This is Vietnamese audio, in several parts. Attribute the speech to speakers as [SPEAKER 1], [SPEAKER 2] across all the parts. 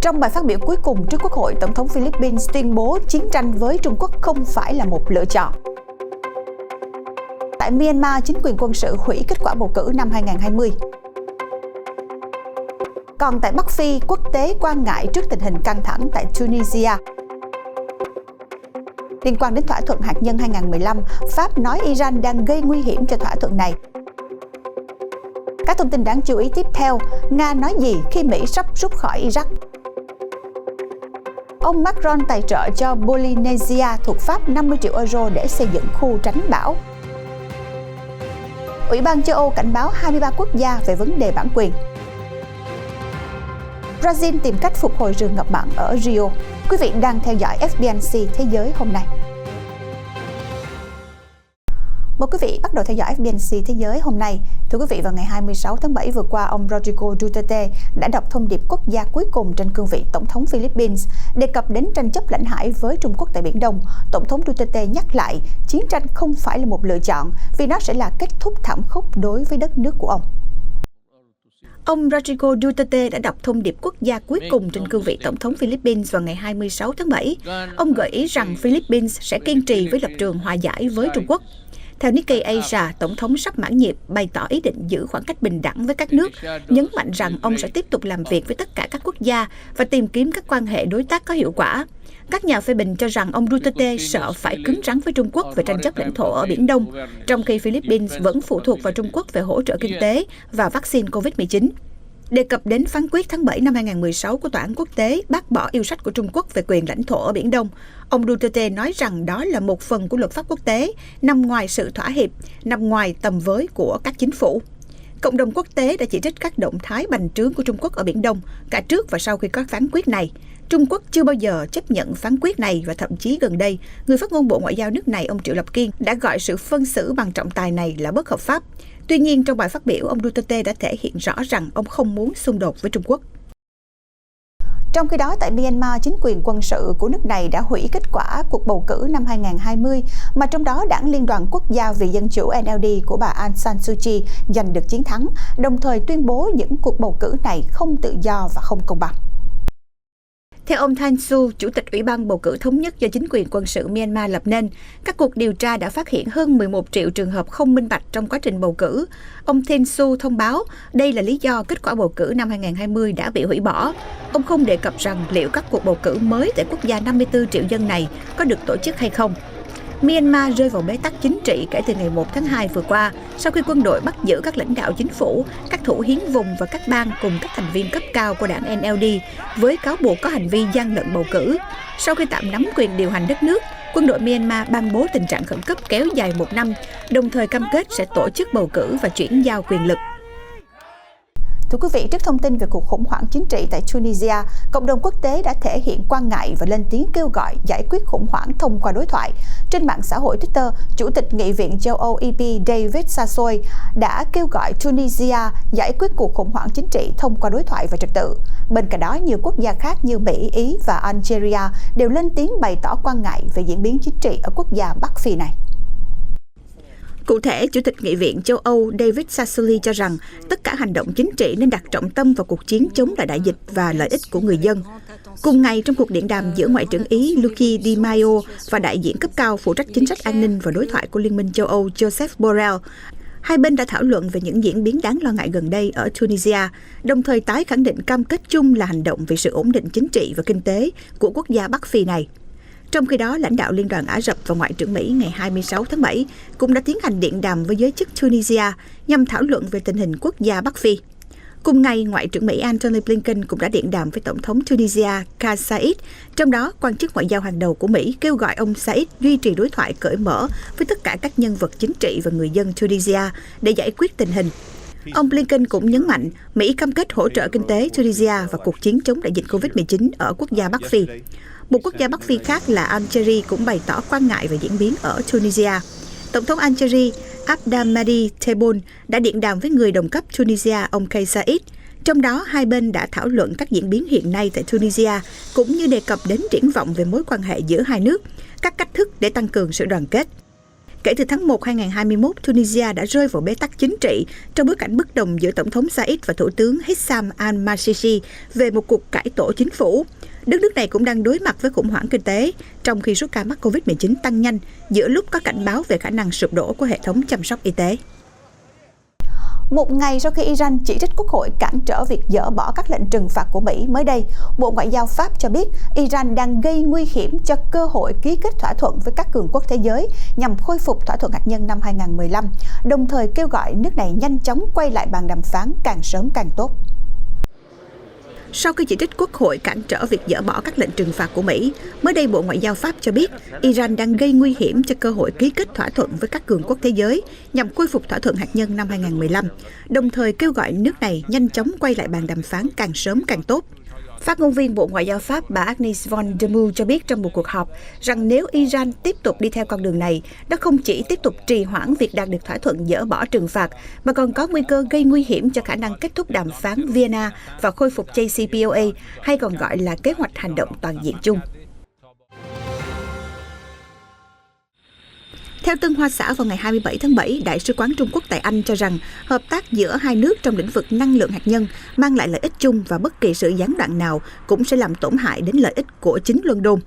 [SPEAKER 1] Trong bài phát biểu cuối cùng trước Quốc hội, Tổng thống Philippines tuyên bố chiến tranh với Trung Quốc không phải là một lựa chọn. Tại Myanmar, chính quyền quân sự hủy kết quả bầu cử năm 2020. Còn tại Bắc Phi, quốc tế quan ngại trước tình hình căng thẳng tại Tunisia. Liên quan đến thỏa thuận hạt nhân 2015, Pháp nói Iran đang gây nguy hiểm cho thỏa thuận này. Các thông tin đáng chú ý tiếp theo, Nga nói gì khi Mỹ sắp rút khỏi Iraq? Ông Macron tài trợ cho Polynesia thuộc Pháp 50 triệu euro để xây dựng khu tránh bão. Ủy ban châu Âu cảnh báo 23 quốc gia về vấn đề bản quyền. Brazil tìm cách phục hồi rừng ngập mặn ở Rio. Quý vị đang theo dõi FBNC Thế giới hôm nay. Mời quý vị bắt đầu theo dõi FBNC Thế giới hôm nay. Thưa quý vị, vào ngày 26 tháng 7 vừa qua, ông Rodrigo Duterte đã đọc thông điệp quốc gia cuối cùng trên cương vị Tổng thống Philippines. Đề cập đến tranh chấp lãnh hải với Trung Quốc tại Biển Đông, Tổng thống Duterte nhắc lại chiến tranh không phải là một lựa chọn vì nó sẽ là kết thúc thảm khốc đối với đất nước của ông. Ông Rodrigo Duterte đã đọc thông điệp quốc gia cuối cùng trên cương vị Tổng thống Philippines vào ngày 26 tháng 7. Ông gợi ý rằng Philippines sẽ kiên trì với lập trường hòa giải với Trung Quốc. Theo Nikkei Asia, Tổng thống sắp mãn nhiệm bày tỏ ý định giữ khoảng cách bình đẳng với các nước, nhấn mạnh rằng ông sẽ tiếp tục làm việc với tất cả các quốc gia và tìm kiếm các quan hệ đối tác có hiệu quả. Các nhà phê bình cho rằng ông Duterte sợ phải cứng rắn với Trung Quốc về tranh chấp lãnh thổ ở Biển Đông, trong khi Philippines vẫn phụ thuộc vào Trung Quốc về hỗ trợ kinh tế và vaccine COVID-19. Đề cập đến phán quyết tháng 7 năm 2016 của Tòa án Quốc tế bác bỏ yêu sách của Trung Quốc về quyền lãnh thổ ở Biển Đông, ông Duterte nói rằng đó là một phần của luật pháp quốc tế, nằm ngoài sự thỏa hiệp, nằm ngoài tầm với của các chính phủ. Cộng đồng quốc tế đã chỉ trích các động thái bành trướng của Trung Quốc ở Biển Đông, cả trước và sau khi có phán quyết này. Trung Quốc chưa bao giờ chấp nhận phán quyết này và thậm chí gần đây, người phát ngôn Bộ Ngoại giao nước này, ông Triệu Lập Kiên, đã gọi sự phân xử bằng trọng tài này là bất hợp pháp. Tuy nhiên, trong bài phát biểu, ông Duterte đã thể hiện rõ rằng ông không muốn xung đột với Trung Quốc. Trong khi đó, tại Myanmar, chính quyền quân sự của nước này đã hủy kết quả cuộc bầu cử năm 2020, mà trong đó Đảng Liên đoàn Quốc gia vì Dân chủ NLD của bà Aung San Suu Kyi giành được chiến thắng, đồng thời tuyên bố những cuộc bầu cử này không tự do và không công bằng. Theo ông Thanh Su, Chủ tịch Ủy ban Bầu cử Thống nhất do chính quyền quân sự Myanmar lập nên, các cuộc điều tra đã phát hiện hơn 11 triệu trường hợp không minh bạch trong quá trình bầu cử. Ông Thanh Su thông báo đây là lý do kết quả bầu cử năm 2020 đã bị hủy bỏ. Ông không đề cập rằng liệu các cuộc bầu cử mới tại quốc gia 54 triệu dân này có được tổ chức hay không. Myanmar rơi vào bế tắc chính trị kể từ ngày 1 tháng 2 vừa qua, sau khi quân đội bắt giữ các lãnh đạo chính phủ, các thủ hiến vùng và các bang cùng các thành viên cấp cao của đảng NLD với cáo buộc có hành vi gian lận bầu cử. Sau khi tạm nắm quyền điều hành đất nước, quân đội Myanmar ban bố tình trạng khẩn cấp kéo dài 1 năm, đồng thời cam kết sẽ tổ chức bầu cử và chuyển giao quyền lực. Thưa quý vị, trước thông tin về cuộc khủng hoảng chính trị tại Tunisia, cộng đồng quốc tế đã thể hiện quan ngại và lên tiếng kêu gọi giải quyết khủng hoảng thông qua đối thoại. Trên mạng xã hội Twitter, Chủ tịch Nghị viện châu Âu EP David Sassoli đã kêu gọi Tunisia giải quyết cuộc khủng hoảng chính trị thông qua đối thoại và trật tự. Bên cạnh đó, nhiều quốc gia khác như Mỹ, Ý và Algeria đều lên tiếng bày tỏ quan ngại về diễn biến chính trị ở quốc gia Bắc Phi này. Cụ thể, Chủ tịch Nghị viện châu Âu David Sassoli cho rằng tất cả hành động chính trị nên đặt trọng tâm vào cuộc chiến chống lại đại dịch và lợi ích của người dân. Cùng ngày, trong cuộc điện đàm giữa Ngoại trưởng Ý Luigi Di Maio và đại diện cấp cao phụ trách chính sách an ninh và đối thoại của Liên minh châu Âu Joseph Borrell, hai bên đã thảo luận về những diễn biến đáng lo ngại gần đây ở Tunisia, đồng thời tái khẳng định cam kết chung là hành động vì sự ổn định chính trị và kinh tế của quốc gia Bắc Phi này. Trong khi đó, lãnh đạo Liên đoàn Ả Rập và Ngoại trưởng Mỹ ngày 26 tháng 7 cũng đã tiến hành điện đàm với giới chức Tunisia nhằm thảo luận về tình hình quốc gia Bắc Phi. Cùng ngày, Ngoại trưởng Mỹ Antony Blinken cũng đã điện đàm với Tổng thống Tunisia Kais Saied, trong đó quan chức ngoại giao hàng đầu của Mỹ kêu gọi ông Saied duy trì đối thoại cởi mở với tất cả các nhân vật chính trị và người dân Tunisia để giải quyết tình hình. Ông Blinken cũng nhấn mạnh Mỹ cam kết hỗ trợ kinh tế Tunisia và cuộc chiến chống đại dịch COVID-19 ở quốc gia Bắc Phi. Một quốc gia Bắc Phi khác là Algeria cũng bày tỏ quan ngại về diễn biến ở Tunisia. Tổng thống Algeria Abdelmadjid Tebboune đã điện đàm với người đồng cấp Tunisia ông Kais Saied. Trong đó, hai bên đã thảo luận các diễn biến hiện nay tại Tunisia, cũng như đề cập đến triển vọng về mối quan hệ giữa hai nước, các cách thức để tăng cường sự đoàn kết. Kể từ tháng 1 2021, Tunisia đã rơi vào bế tắc chính trị trong bối cảnh bất đồng giữa Tổng thống Said và Thủ tướng Hissam al-Masisi về một cuộc cải tổ chính phủ. Đất nước này cũng đang đối mặt với khủng hoảng kinh tế, trong khi số ca mắc COVID-19 tăng nhanh giữa lúc có cảnh báo về khả năng sụp đổ của hệ thống chăm sóc y tế. Một ngày sau khi Iran chỉ trích Quốc hội cản trở việc dỡ bỏ các lệnh trừng phạt của Mỹ, mới đây, Bộ Ngoại giao Pháp cho biết Iran đang gây nguy hiểm cho cơ hội ký kết thỏa thuận với các cường quốc thế giới nhằm khôi phục thỏa thuận hạt nhân năm 2015, đồng thời kêu gọi nước này nhanh chóng quay lại bàn đàm phán càng sớm càng tốt. Sau khi chỉ trích Quốc hội cản trở việc dỡ bỏ các lệnh trừng phạt của Mỹ, mới đây Bộ Ngoại giao Pháp cho biết Iran đang gây nguy hiểm cho cơ hội ký kết thỏa thuận với các cường quốc thế giới nhằm khôi phục thỏa thuận hạt nhân năm 2015, đồng thời kêu gọi nước này nhanh chóng quay lại bàn đàm phán càng sớm càng tốt. Phát ngôn viên Bộ Ngoại giao Pháp bà Agnès von der Meulen cho biết trong một cuộc họp rằng nếu Iran tiếp tục đi theo con đường này, nó không chỉ tiếp tục trì hoãn việc đạt được thỏa thuận dỡ bỏ trừng phạt, mà còn có nguy cơ gây nguy hiểm cho khả năng kết thúc đàm phán Vienna và khôi phục JCPOA, hay còn gọi là Kế hoạch hành động toàn diện chung. Theo Tân Hoa Xã vào ngày 27 tháng 7, Đại sứ quán Trung Quốc tại Anh cho rằng hợp tác giữa hai nước trong lĩnh vực năng lượng hạt nhân mang lại lợi ích chung và bất kỳ sự gián đoạn nào cũng sẽ làm tổn hại đến lợi ích của chính London.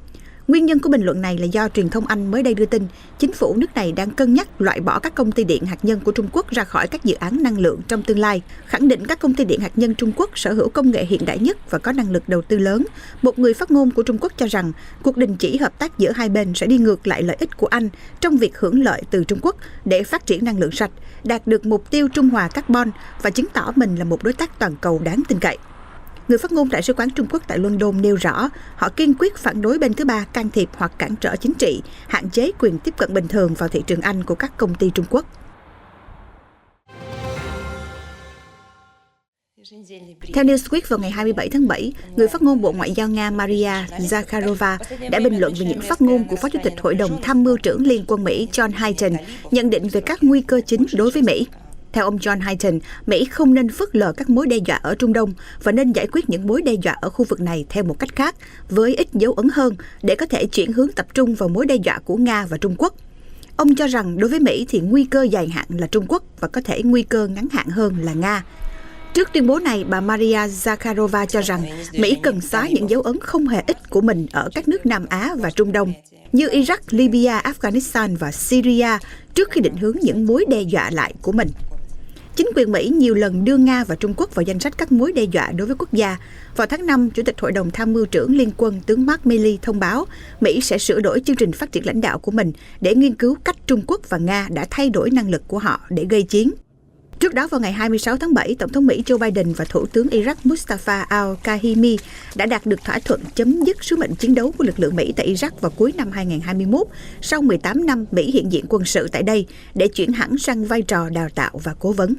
[SPEAKER 1] Nguyên nhân của bình luận này là do truyền thông Anh mới đây đưa tin chính phủ nước này đang cân nhắc loại bỏ các công ty điện hạt nhân của Trung Quốc ra khỏi các dự án năng lượng trong tương lai, khẳng định các công ty điện hạt nhân Trung Quốc sở hữu công nghệ hiện đại nhất và có năng lực đầu tư lớn. Một người phát ngôn của Trung Quốc cho rằng cuộc đình chỉ hợp tác giữa hai bên sẽ đi ngược lại lợi ích của Anh trong việc hưởng lợi từ Trung Quốc để phát triển năng lượng sạch, đạt được mục tiêu trung hòa carbon và chứng tỏ mình là một đối tác toàn cầu đáng tin cậy. Người phát ngôn Đại sứ quán Trung Quốc tại London nêu rõ, họ kiên quyết phản đối bên thứ ba can thiệp hoặc cản trở chính trị, hạn chế quyền tiếp cận bình thường vào thị trường Anh của các công ty Trung Quốc. Theo Newsweek vào ngày 27 tháng 7, người phát ngôn Bộ Ngoại giao Nga Maria Zakharova đã bình luận về những phát ngôn của Phó Chủ tịch Hội đồng Tham mưu trưởng Liên quân Mỹ John Hyten, nhận định về các nguy cơ chính đối với Mỹ. Theo ông John Hyten, Mỹ không nên phớt lờ các mối đe dọa ở Trung Đông và nên giải quyết những mối đe dọa ở khu vực này theo một cách khác, với ít dấu ấn hơn để có thể chuyển hướng tập trung vào mối đe dọa của Nga và Trung Quốc. Ông cho rằng đối với Mỹ thì nguy cơ dài hạn là Trung Quốc và có thể nguy cơ ngắn hạn hơn là Nga. Trước tuyên bố này, bà Maria Zakharova cho rằng Mỹ cần xóa những dấu ấn không hề ích của mình ở các nước Nam Á và Trung Đông, như Iraq, Libya, Afghanistan và Syria, trước khi định hướng những mối đe dọa lại của mình. Chính quyền Mỹ nhiều lần đưa Nga và Trung Quốc vào danh sách các mối đe dọa đối với quốc gia. Vào tháng 5, Chủ tịch Hội đồng Tham mưu trưởng Liên quân tướng Mark Milley thông báo Mỹ sẽ sửa đổi chương trình phát triển lãnh đạo của mình để nghiên cứu cách Trung Quốc và Nga đã thay đổi năng lực của họ để gây chiến. Trước đó vào ngày 26 tháng 7, Tổng thống Mỹ Joe Biden và Thủ tướng Iraq Mustafa al-Kahimi đã đạt được thỏa thuận chấm dứt sứ mệnh chiến đấu của lực lượng Mỹ tại Iraq vào cuối năm 2021, sau 18 năm Mỹ hiện diện quân sự tại đây để chuyển hẳn sang vai trò đào tạo và cố vấn.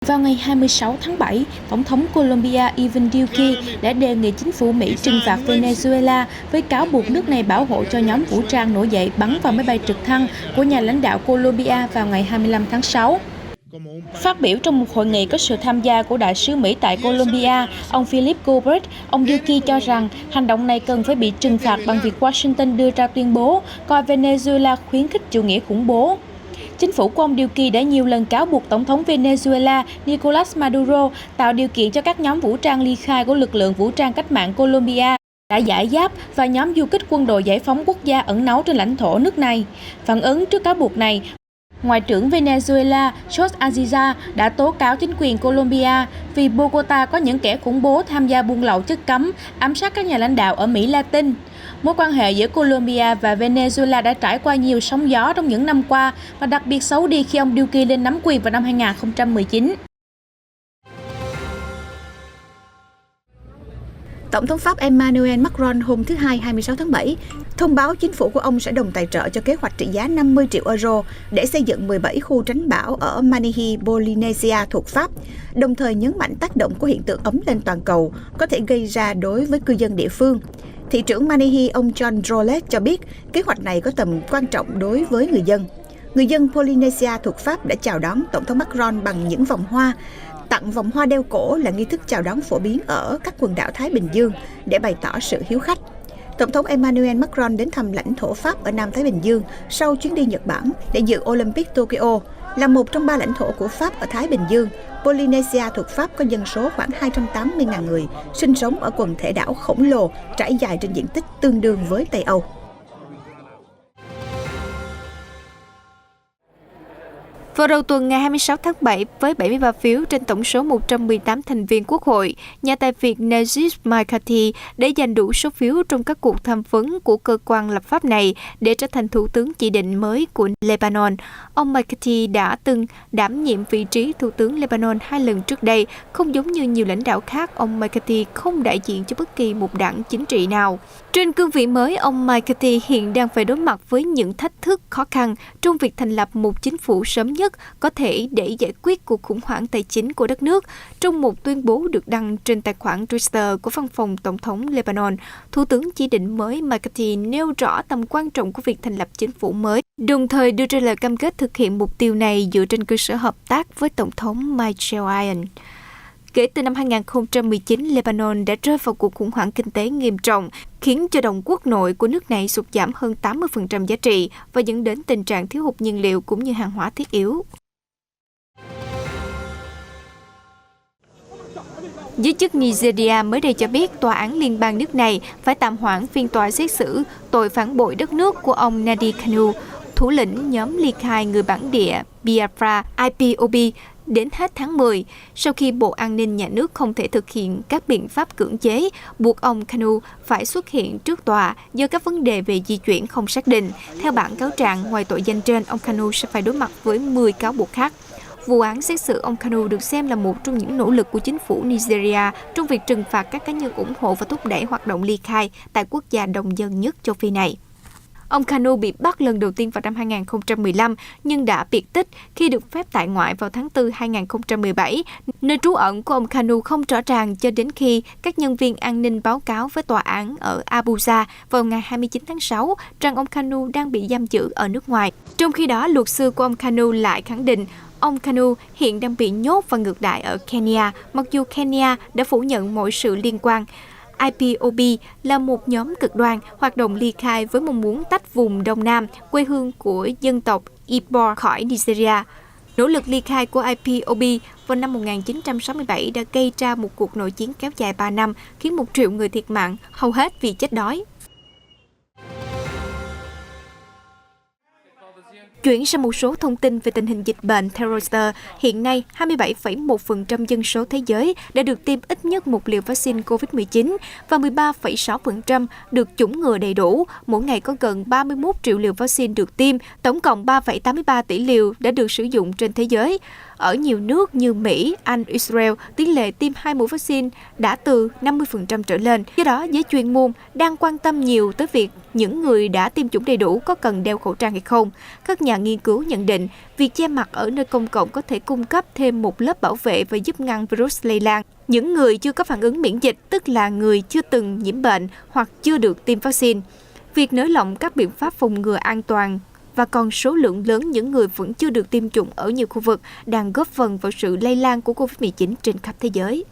[SPEAKER 2] Vào ngày 26 tháng 7, Tổng thống Colombia Iván Duque đã đề nghị chính phủ Mỹ trừng phạt Venezuela với cáo buộc nước này bảo hộ cho nhóm vũ trang nổi dậy bắn vào máy bay trực thăng của nhà lãnh đạo Colombia vào ngày 25 tháng 6. Phát biểu trong một hội nghị có sự tham gia của đại sứ Mỹ tại Colombia, ông Philip Goldberg, ông Duque cho rằng hành động này cần phải bị trừng phạt bằng việc Washington đưa ra tuyên bố coi Venezuela khuyến khích chủ nghĩa khủng bố. Chính phủ của ông Duque đã nhiều lần cáo buộc Tổng thống Venezuela Nicolás Maduro tạo điều kiện cho các nhóm vũ trang ly khai của lực lượng vũ trang cách mạng Colombia đã giải giáp và nhóm du kích quân đội giải phóng quốc gia ẩn náu trên lãnh thổ nước này. Phản ứng trước cáo buộc này, Ngoại trưởng Venezuela Jorge Araiza đã tố cáo chính quyền Colombia vì Bogota có những kẻ khủng bố tham gia buôn lậu chất cấm, ám sát các nhà lãnh đạo ở Mỹ Latin. Mối quan hệ giữa Colombia và Venezuela đã trải qua nhiều sóng gió trong những năm qua và đặc biệt xấu đi khi ông Duque lên nắm quyền vào năm 2019.
[SPEAKER 1] Tổng thống Pháp Emmanuel Macron hôm thứ Hai 26 tháng 7 thông báo chính phủ của ông sẽ đồng tài trợ cho kế hoạch trị giá 50 triệu euro để xây dựng 17 khu tránh bão ở Manihi, Polynesia thuộc Pháp, đồng thời nhấn mạnh tác động của hiện tượng ấm lên toàn cầu có thể gây ra đối với cư dân địa phương. Thị trưởng Manihi, ông John Drolet cho biết kế hoạch này có tầm quan trọng đối với người dân. Người dân Polynesia thuộc Pháp đã chào đón Tổng thống Macron bằng những vòng hoa. Tặng vòng hoa đeo cổ là nghi thức chào đón phổ biến ở các quần đảo Thái Bình Dương để bày tỏ sự hiếu khách. Tổng thống Emmanuel Macron đến thăm lãnh thổ Pháp ở Nam Thái Bình Dương sau chuyến đi Nhật Bản để dự Olympic Tokyo. Là một trong 3 lãnh thổ của Pháp ở Thái Bình Dương, Polynesia thuộc Pháp có dân số khoảng 280.000 người, sinh sống ở quần thể đảo khổng lồ trải dài trên diện tích tương đương với Tây Âu.
[SPEAKER 2] Vào đầu tuần ngày 26 tháng 7, với 73 phiếu trên tổng số 118 thành viên Quốc hội, nhà tài phiệt Najib Mikati đã giành đủ số phiếu trong các cuộc tham vấn của cơ quan lập pháp này để trở thành thủ tướng chỉ định mới của Lebanon. Ông Mikati đã từng đảm nhiệm vị trí thủ tướng Lebanon 2 lần trước đây. Không giống như nhiều lãnh đạo khác, ông Mikati không đại diện cho bất kỳ một đảng chính trị nào. Trên cương vị mới, ông Mikati hiện đang phải đối mặt với những thách thức khó khăn trong việc thành lập một chính phủ sớm nhất có thể để giải quyết cuộc khủng hoảng tài chính của đất nước. Trong một tuyên bố được đăng trên tài khoản Twitter của văn phòng Tổng thống Lebanon, Thủ tướng chỉ định mới Mikati nêu rõ tầm quan trọng của việc thành lập chính phủ mới, đồng thời đưa ra lời cam kết thực hiện mục tiêu này dựa trên cơ sở hợp tác với Tổng thống Michel Aoun. Kể từ năm 2019, Lebanon đã rơi vào cuộc khủng hoảng kinh tế nghiêm trọng, khiến cho đồng quốc nội của nước này sụt giảm hơn 80% giá trị và dẫn đến tình trạng thiếu hụt nhiên liệu cũng như hàng hóa thiết yếu. Giới chức Nigeria mới đây cho biết tòa án liên bang nước này phải tạm hoãn phiên tòa xét xử tội phản bội đất nước của ông Nnamdi Kanu, thủ lĩnh nhóm ly khai người bản địa Biafra IPOB, đến hết tháng 10, sau khi Bộ An ninh nhà nước không thể thực hiện các biện pháp cưỡng chế, buộc ông Kanu phải xuất hiện trước tòa do các vấn đề về di chuyển không xác định. Theo bản cáo trạng, ngoài tội danh trên, ông Kanu sẽ phải đối mặt với 10 cáo buộc khác. Vụ án xét xử ông Kanu được xem là một trong những nỗ lực của chính phủ Nigeria trong việc trừng phạt các cá nhân ủng hộ và thúc đẩy hoạt động ly khai tại quốc gia đông dân nhất châu Phi này. Ông Kanu bị bắt lần đầu tiên vào năm 2015 nhưng đã biệt tích khi được phép tại ngoại vào tháng 4 2017. Nơi trú ẩn của ông Kanu không rõ ràng cho đến khi các nhân viên an ninh báo cáo với tòa án ở Abuja vào ngày 29 tháng 6 rằng ông Kanu đang bị giam giữ ở nước ngoài. Trong khi đó, luật sư của ông Kanu lại khẳng định ông Kanu hiện đang bị nhốt và ngược đại ở Kenya, mặc dù Kenya đã phủ nhận mọi sự liên quan. IPOB là một nhóm cực đoan hoạt động ly khai với mong muốn tách vùng Đông Nam, quê hương của dân tộc Igbo khỏi Nigeria. Nỗ lực ly khai của IPOB vào năm 1967 đã gây ra một cuộc nội chiến kéo dài 3 năm, khiến 1 triệu người thiệt mạng, hầu hết vì chết đói. Chuyển sang một số thông tin về tình hình dịch bệnh theo Reuters, hiện nay 27,1% dân số thế giới đã được tiêm ít nhất một liều vaccine COVID-19 và 13,6% được chủng ngừa đầy đủ. Mỗi ngày có gần 31 triệu liều vaccine được tiêm, tổng cộng 3,83 tỷ liều đã được sử dụng trên thế giới. Ở nhiều nước như Mỹ, Anh, Israel, tỷ lệ tiêm 2 mũi vaccine đã từ 50% trở lên. Do đó, giới chuyên môn đang quan tâm nhiều tới việc những người đã tiêm chủng đầy đủ có cần đeo khẩu trang hay không. Các nhà nghiên cứu nhận định, việc che mặt ở nơi công cộng có thể cung cấp thêm một lớp bảo vệ và giúp ngăn virus lây lan. Những người chưa có phản ứng miễn dịch, tức là người chưa từng nhiễm bệnh hoặc chưa được tiêm vaccine. Việc nới lỏng các biện pháp phòng ngừa an toàn và còn số lượng lớn những người vẫn chưa được tiêm chủng ở nhiều khu vực đang góp phần vào sự lây lan của COVID-19 trên khắp thế giới.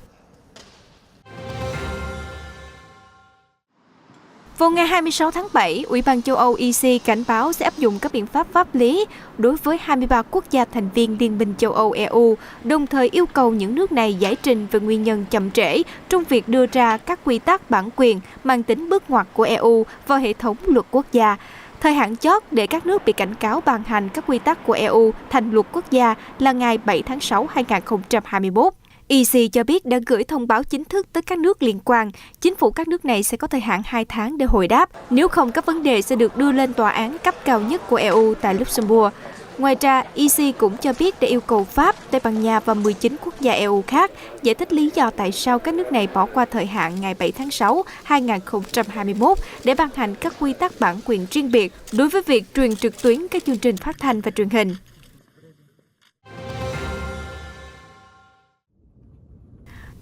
[SPEAKER 2] Vào ngày 26 tháng 7, Ủy ban châu Âu EC cảnh báo sẽ áp dụng các biện pháp pháp lý đối với 23 quốc gia thành viên Liên minh châu Âu EU, đồng thời yêu cầu những nước này giải trình về nguyên nhân chậm trễ trong việc đưa ra các quy tắc bản quyền mang tính bước ngoặt của EU vào hệ thống luật quốc gia. Thời hạn chót để các nước bị cảnh cáo ban hành các quy tắc của EU thành luật quốc gia là ngày 7 tháng 6 2021. EC cho biết đã gửi thông báo chính thức tới các nước liên quan. Chính phủ các nước này sẽ có thời hạn 2 tháng để hồi đáp. Nếu không, các vấn đề sẽ được đưa lên tòa án cấp cao nhất của EU tại Luxembourg. Ngoài ra, EC cũng cho biết đã yêu cầu Pháp, Tây Ban Nha và 19 quốc gia EU khác giải thích lý do tại sao các nước này bỏ qua thời hạn ngày 7 tháng 6, 2021 để ban hành các quy tắc bản quyền riêng biệt đối với việc truyền trực tuyến các chương trình phát thanh và truyền hình.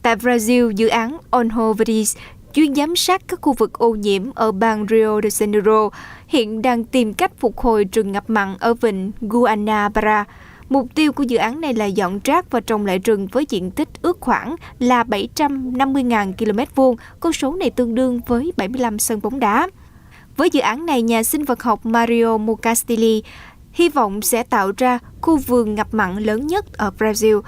[SPEAKER 2] Tại Brazil, dự án Olho Verdes, chuyên giám sát các khu vực ô nhiễm ở bang Rio de Janeiro, hiện đang tìm cách phục hồi rừng ngập mặn ở vịnh Guanabara. Mục tiêu của dự án này là dọn rác và trồng lại rừng với diện tích ước khoảng là 750.000 km2, con số này tương đương với 75 sân bóng đá. Với dự án này, nhà sinh vật học Mario Mocastilli hy vọng sẽ tạo ra khu vườn ngập mặn lớn nhất ở Brazil.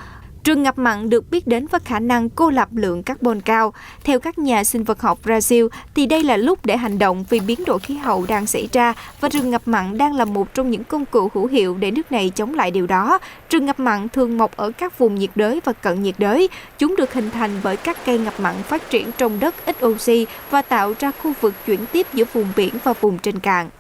[SPEAKER 2] Rừng ngập mặn được biết đến với khả năng cô lập lượng carbon cao. Theo các nhà sinh vật học Brazil, thì đây là lúc để hành động vì biến đổi khí hậu đang xảy ra và rừng ngập mặn đang là một trong những công cụ hữu hiệu để nước này chống lại điều đó. Rừng ngập mặn thường mọc ở các vùng nhiệt đới và cận nhiệt đới. Chúng được hình thành bởi các cây ngập mặn phát triển trong đất ít oxy và tạo ra khu vực chuyển tiếp giữa vùng biển và vùng trên cạn.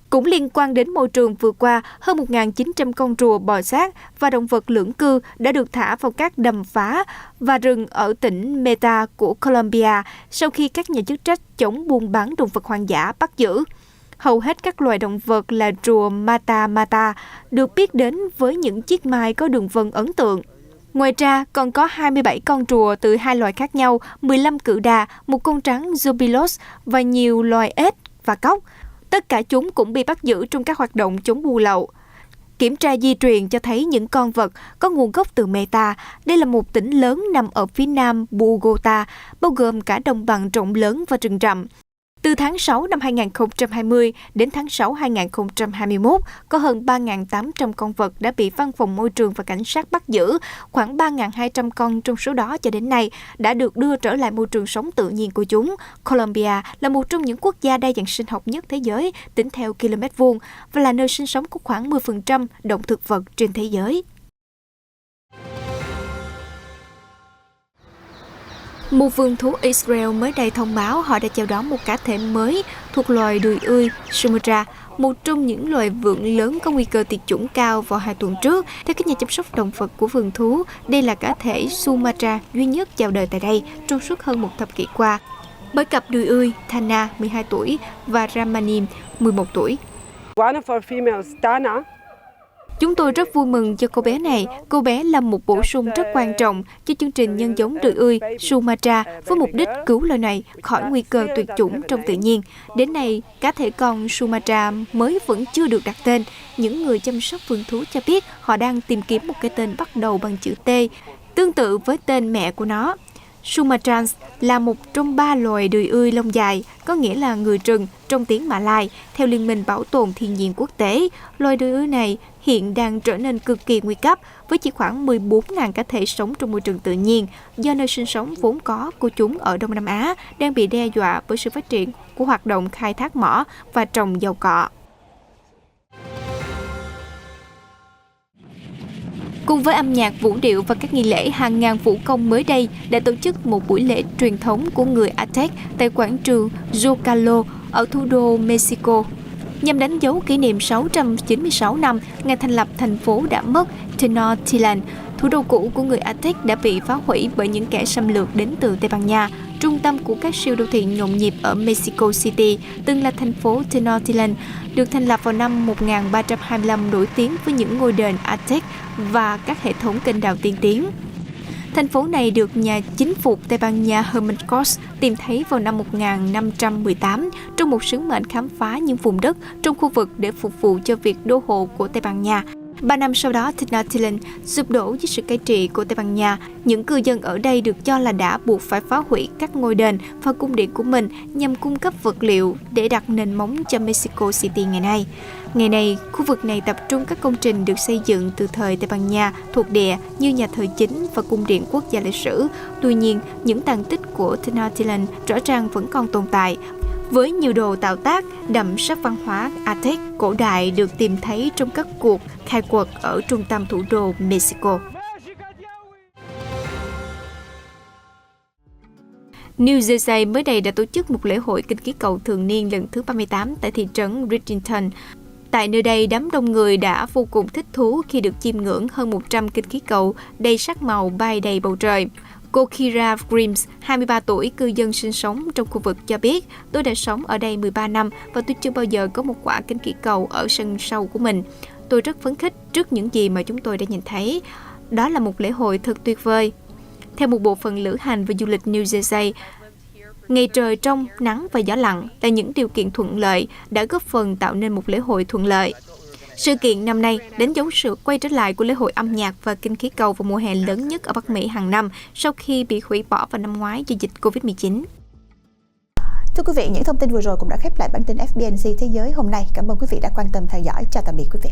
[SPEAKER 2] Cũng liên quan đến môi trường, vừa qua, hơn 1.900 con rùa, bò sát và động vật lưỡng cư đã được thả vào các đầm phá và rừng ở tỉnh Meta của Colombia sau khi các nhà chức trách chống buôn bán động vật hoang dã bắt giữ. Hầu hết các loài động vật là rùa Mata Mata được biết đến với những chiếc mai có đường vân ấn tượng. Ngoài ra, còn có 27 con rùa từ 2 loài khác nhau, 15 cự đà, một con trắng Zobilos và nhiều loài ếch và cóc. Tất cả chúng cũng bị bắt giữ trong các hoạt động chống buôn lậu. Kiểm tra di truyền cho thấy những con vật có nguồn gốc từ Meta. Đây là một tỉnh lớn nằm ở phía nam Bogota, bao gồm cả đồng bằng rộng lớn và rừng rậm. Từ tháng 6 năm 2020 đến tháng 6 2021, có hơn 3.800 con vật đã bị Văn phòng Môi trường và Cảnh sát bắt giữ. Khoảng 3.200 con trong số đó cho đến nay đã được đưa trở lại môi trường sống tự nhiên của chúng. Colombia là một trong những quốc gia đa dạng sinh học nhất thế giới, tính theo km vuông, và là nơi sinh sống của khoảng 10% động thực vật trên thế giới. Một vườn thú Israel mới đây thông báo họ đã chào đón một cá thể mới thuộc loài đười ươi Sumatra, một trong những loài vượn lớn có nguy cơ tuyệt chủng cao vào 2 tuần trước. Theo các nhà chăm sóc động vật của vườn thú, đây là cá thể Sumatra duy nhất chào đời tại đây trong suốt hơn một thập kỷ qua. Bởi cặp đười ươi Thana, 12 tuổi, và Ramanim, 11 tuổi.
[SPEAKER 3] One of our females, Tana.
[SPEAKER 2] Chúng tôi rất vui mừng cho cô bé này. Cô bé là một bổ sung rất quan trọng cho chương trình nhân giống đười ươi Sumatra với mục đích cứu loài này khỏi nguy cơ tuyệt chủng trong tự nhiên. Đến nay, cá thể con Sumatra mới vẫn chưa được đặt tên. Những người chăm sóc vườn thú cho biết họ đang tìm kiếm một cái tên bắt đầu bằng chữ T, tương tự với tên mẹ của nó. Sumatrans là một trong 3 loài đười ươi lông dài, có nghĩa là người rừng trong tiếng Mã Lai. Theo Liên minh Bảo tồn Thiên nhiên Quốc tế, loài đười ươi này hiện đang trở nên cực kỳ nguy cấp, với chỉ khoảng 14.000 cá thể sống trong môi trường tự nhiên, do nơi sinh sống vốn có của chúng ở Đông Nam Á đang bị đe dọa bởi sự phát triển của hoạt động khai thác mỏ và trồng dầu cọ. Cùng với âm nhạc, vũ điệu và các nghi lễ, hàng ngàn vũ công mới đây đã tổ chức một buổi lễ truyền thống của người Aztec tại quảng trường Zócalo ở thủ đô Mexico, nhằm đánh dấu kỷ niệm 696 năm ngày thành lập thành phố đã mất Tenochtitlan. Thủ đô cũ của người Aztec đã bị phá hủy bởi những kẻ xâm lược đến từ Tây Ban Nha. Trung tâm của các siêu đô thị nhộn nhịp ở Mexico City, từng là thành phố Tenochtitlan, được thành lập vào năm 1325, nổi tiếng với những ngôi đền Aztec và các hệ thống kênh đào tiên tiến. Thành phố này được nhà chính phục Tây Ban Nha Herman Koch tìm thấy vào năm 1518 trong một sứ mệnh khám phá những vùng đất trong khu vực để phục vụ cho việc đô hộ của Tây Ban Nha. 3 năm sau đó, Tenochtitlan sụp đổ dưới sự cai trị của Tây Ban Nha. Những cư dân ở đây được cho là đã buộc phải phá hủy các ngôi đền và cung điện của mình nhằm cung cấp vật liệu để đặt nền móng cho Mexico City ngày nay. Ngày nay, khu vực này tập trung các công trình được xây dựng từ thời Tây Ban Nha thuộc địa như nhà thờ chính và cung điện quốc gia lịch sử. Tuy nhiên, những tàn tích của Tenochtitlan rõ ràng vẫn còn tồn tại, với nhiều đồ tạo tác đậm sắc văn hóa Aztec cổ đại được tìm thấy trong các cuộc khai quật ở trung tâm thủ đô Mexico. New Jersey mới đây đã tổ chức một lễ hội khinh khí cầu thường niên lần thứ 38 tại thị trấn Richington. Tại nơi đây, đám đông người đã vô cùng thích thú khi được chiêm ngưỡng hơn 100 khinh khí cầu đầy sắc màu bay đầy bầu trời. Cô Kira Grimes, 23 tuổi, cư dân sinh sống trong khu vực cho biết, tôi đã sống ở đây 13 năm và tôi chưa bao giờ có một quả khinh khí cầu ở sân sau của mình. Tôi rất phấn khích trước những gì mà chúng tôi đã nhìn thấy. Đó là một lễ hội thật tuyệt vời. Theo một bộ phận lữ hành và du lịch New Jersey,
[SPEAKER 4] Ngày trời trong, nắng và gió lặng là những điều kiện thuận lợi đã góp phần tạo nên một lễ hội thuận lợi. Sự kiện năm nay đánh dấu sự quay trở lại của lễ hội âm nhạc và kinh khí cầu vào mùa hè lớn nhất ở Bắc Mỹ hàng năm sau khi bị hủy bỏ vào năm ngoái do dịch Covid-19.
[SPEAKER 1] Thưa quý vị, những thông tin vừa rồi cũng đã khép lại bản tin FBNC Thế giới hôm nay. Cảm ơn quý vị đã quan tâm theo dõi. Chào tạm biệt quý vị.